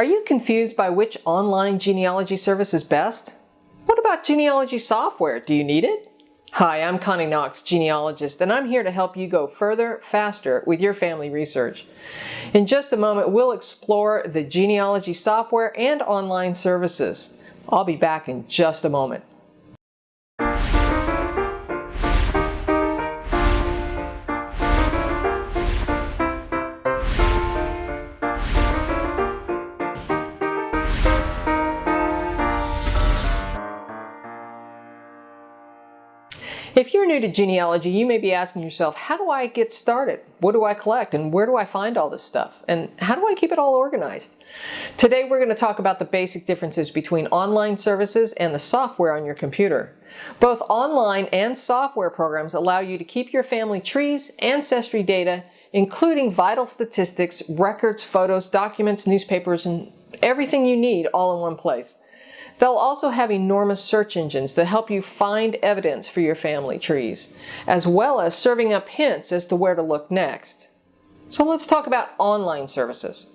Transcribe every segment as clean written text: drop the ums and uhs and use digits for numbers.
Are you confused by which online genealogy service is best? What about genealogy software? Do you need it? Hi, I'm Connie Knox, genealogist, and I'm here to help you go further, faster with your family research. In just a moment, we'll explore the genealogy software and online services. I'll be back in just a moment. If you're new to genealogy, you may be asking yourself, how do I get started? What do I collect? And where do I find all this stuff? And how do I keep it all organized? Today we're going to talk about the basic differences between online services and the software on your computer. Both online and software programs allow you to keep your family trees, ancestry data, including vital statistics, records, photos, documents, newspapers, and everything you need all in one place. They'll also have enormous search engines that help you find evidence for your family trees, as well as serving up hints as to where to look next. So let's talk about online services.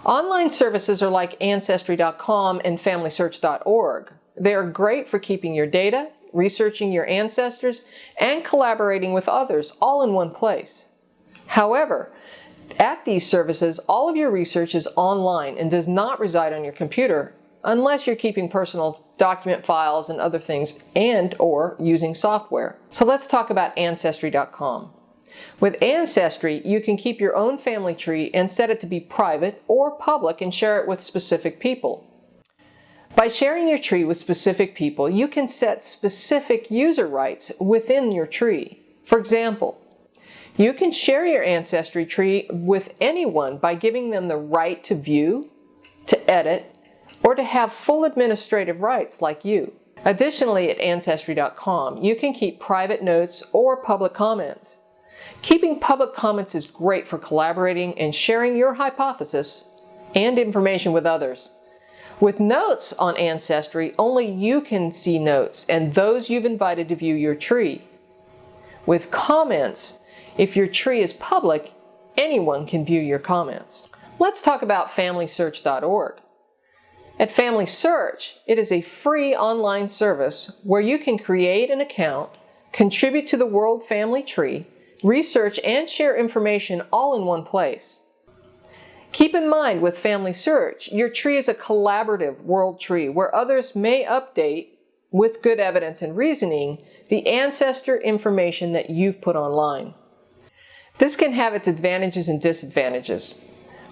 Online services are like Ancestry.com and FamilySearch.org. They are great for keeping your data, researching your ancestors, and collaborating with others all in one place. However, at these services, all of your research is online and does not reside on your computer, unless you're keeping personal document files and other things and/or using software. So let's talk about Ancestry.com. With Ancestry, you can keep your own family tree and set it to be private or public and share it with specific people. By sharing your tree with specific people, you can set specific user rights within your tree. For example, you can share your ancestry tree with anyone by giving them the right to view, to edit, or to have full administrative rights like you. Additionally, at Ancestry.com, you can keep private notes or public comments. Keeping public comments is great for collaborating and sharing your hypothesis and information with others. With notes on Ancestry, only you can see notes and those you've invited to view your tree. With comments, if your tree is public, anyone can view your comments. Let's talk about FamilySearch.org. At FamilySearch, it is a free online service where you can create an account, contribute to the World Family Tree, research and share information all in one place. Keep in mind with FamilySearch, your tree is a collaborative world tree where others may update, with good evidence and reasoning, the ancestor information that you've put online. This can have its advantages and disadvantages.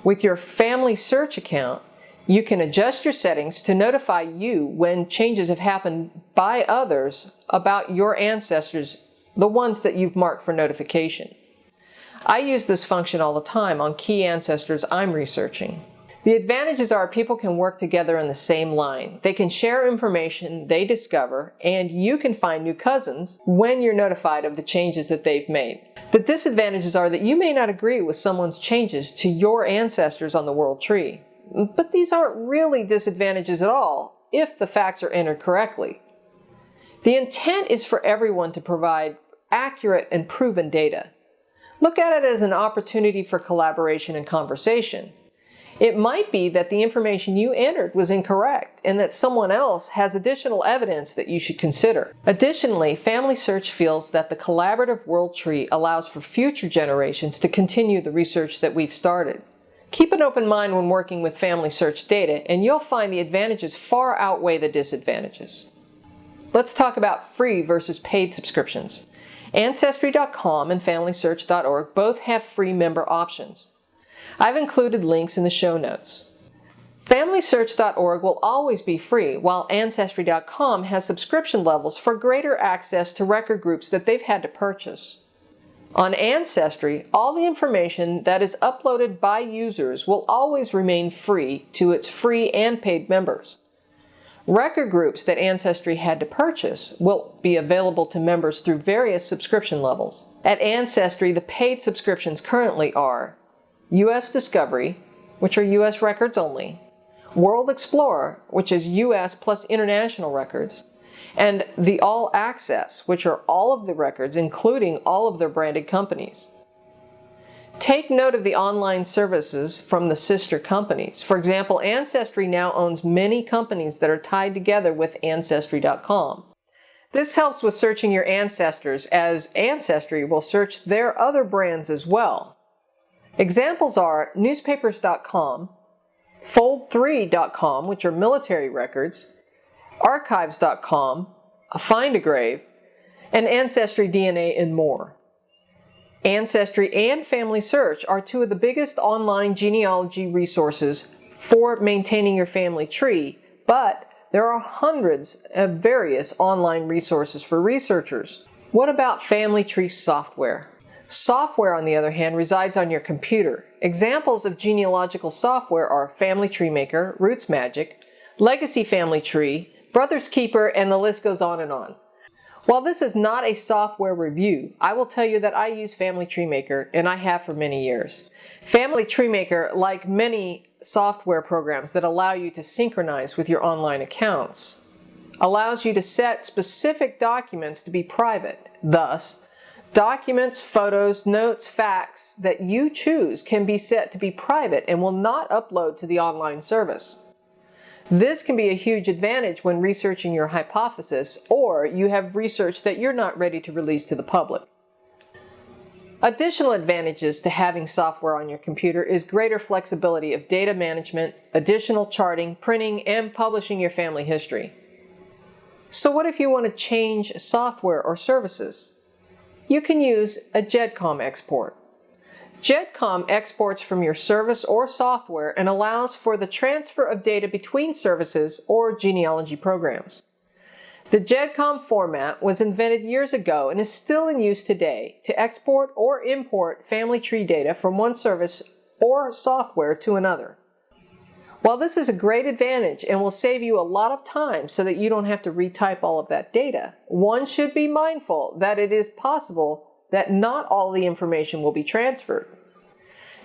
With your FamilySearch account, you can adjust your settings to notify you when changes have happened by others about your ancestors, the ones that you've marked for notification. I use this function all the time on key ancestors I'm researching. The advantages are people can work together in the same line. They can share information they discover, and you can find new cousins when you're notified of the changes that they've made. The disadvantages are that you may not agree with someone's changes to your ancestors on the world tree. But these aren't really disadvantages at all if the facts are entered correctly. The intent is for everyone to provide accurate and proven data. Look at it as an opportunity for collaboration and conversation. It might be that the information you entered was incorrect and that someone else has additional evidence that you should consider. Additionally, FamilySearch feels that the collaborative world tree allows for future generations to continue the research that we've started. Keep an open mind when working with FamilySearch data, and you'll find the advantages far outweigh the disadvantages. Let's talk about free versus paid subscriptions. Ancestry.com and FamilySearch.org both have free member options. I've included links in the show notes. FamilySearch.org will always be free, while Ancestry.com has subscription levels for greater access to record groups that they've had to purchase. On Ancestry, all the information that is uploaded by users will always remain free to its free and paid members. Record groups that Ancestry had to purchase will be available to members through various subscription levels. At Ancestry, the paid subscriptions currently are U.S. Discovery, which are U.S. records only, World Explorer, which is U.S. plus international records, and the All Access, which are all of the records, including all of their branded companies. Take note of the online services from the sister companies. For example, Ancestry now owns many companies that are tied together with Ancestry.com. This helps with searching your ancestors, as Ancestry will search their other brands as well. Examples are newspapers.com, fold3.com, which are military records, archives.com, Find a Grave, and Ancestry DNA, and more. Ancestry and FamilySearch are two of the biggest online genealogy resources for maintaining your family tree, but there are hundreds of various online resources for researchers. What about family tree software? Software, on the other hand, resides on your computer. Examples of genealogical software are Family Tree Maker, Roots Magic, Legacy Family Tree, Brother's Keeper, and the list goes on and on. While this is not a software review, I will tell you that I use Family Tree Maker, and I have for many years. Family Tree Maker, like many software programs that allow you to synchronize with your online accounts, allows you to set specific documents to be private. Thus, documents, photos, notes, facts that you choose can be set to be private and will not upload to the online service. This can be a huge advantage when researching your hypothesis, or you have research that you're not ready to release to the public. Additional advantages to having software on your computer is greater flexibility of data management, additional charting, printing, and publishing your family history. So what if you want to change software or services? You can use a GEDCOM export. GEDCOM exports from your service or software and allows for the transfer of data between services or genealogy programs. The GEDCOM format was invented years ago and is still in use today to export or import family tree data from one service or software to another. While this is a great advantage and will save you a lot of time so that you don't have to retype all of that data, one should be mindful that it is possible that not all the information will be transferred.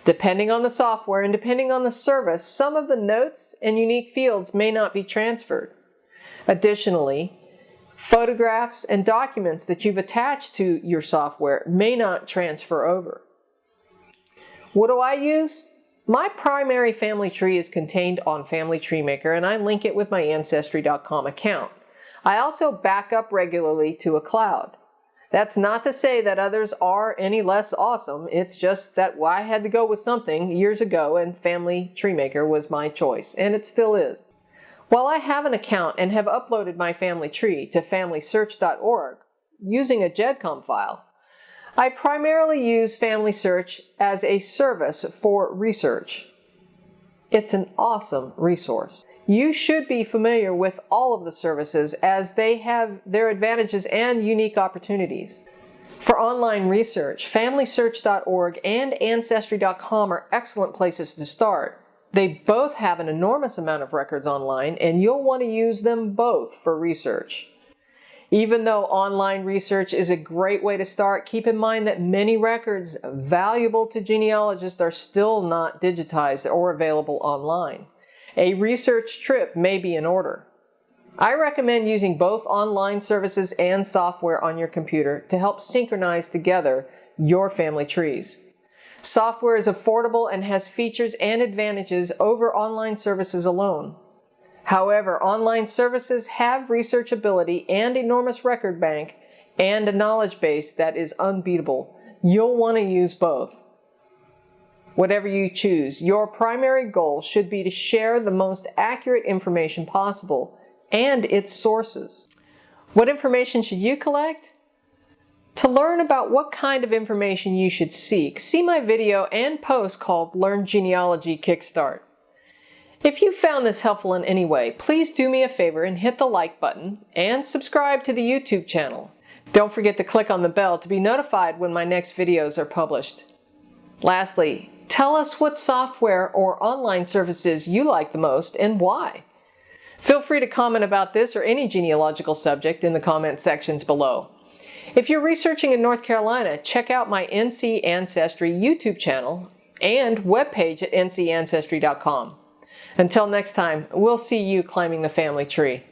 Depending on the software and depending on the service, some of the notes and unique fields may not be transferred. Additionally, photographs and documents that you've attached to your software may not transfer over. What do I use? My primary family tree is contained on Family Tree Maker, and I link it with my Ancestry.com account. I also back up regularly to a cloud. That's not to say that others are any less awesome. It's just that I had to go with something years ago, and Family Tree Maker was my choice, and it still is. While I have an account and have uploaded my family tree to FamilySearch.org using a GEDCOM file, I primarily use FamilySearch as a service for research. It's an awesome resource. You should be familiar with all of the services as they have their advantages and unique opportunities. For online research, FamilySearch.org and Ancestry.com are excellent places to start. They both have an enormous amount of records online, and you'll want to use them both for research. Even though online research is a great way to start, keep in mind that many records valuable to genealogists are still not digitized or available online. A research trip may be in order. I recommend using both online services and software on your computer to help synchronize together your family trees. Software is affordable and has features and advantages over online services alone. However, online services have researchability and enormous record bank and a knowledge base that is unbeatable. You'll want to use both. Whatever you choose, your primary goal should be to share the most accurate information possible and its sources. What information should you collect? To learn about what kind of information you should seek, see my video and post called Learn Genealogy Kickstart. If you found this helpful in any way, please do me a favor and hit the like button and subscribe to the YouTube channel. Don't forget to click on the bell to be notified when my next videos are published. Lastly, tell us what software or online services you like the most and why. Feel free to comment about this or any genealogical subject in the comment sections below. If you're researching in North Carolina, check out my NC Ancestry YouTube channel and webpage at ncancestry.com. Until next time, we'll see you climbing the family tree.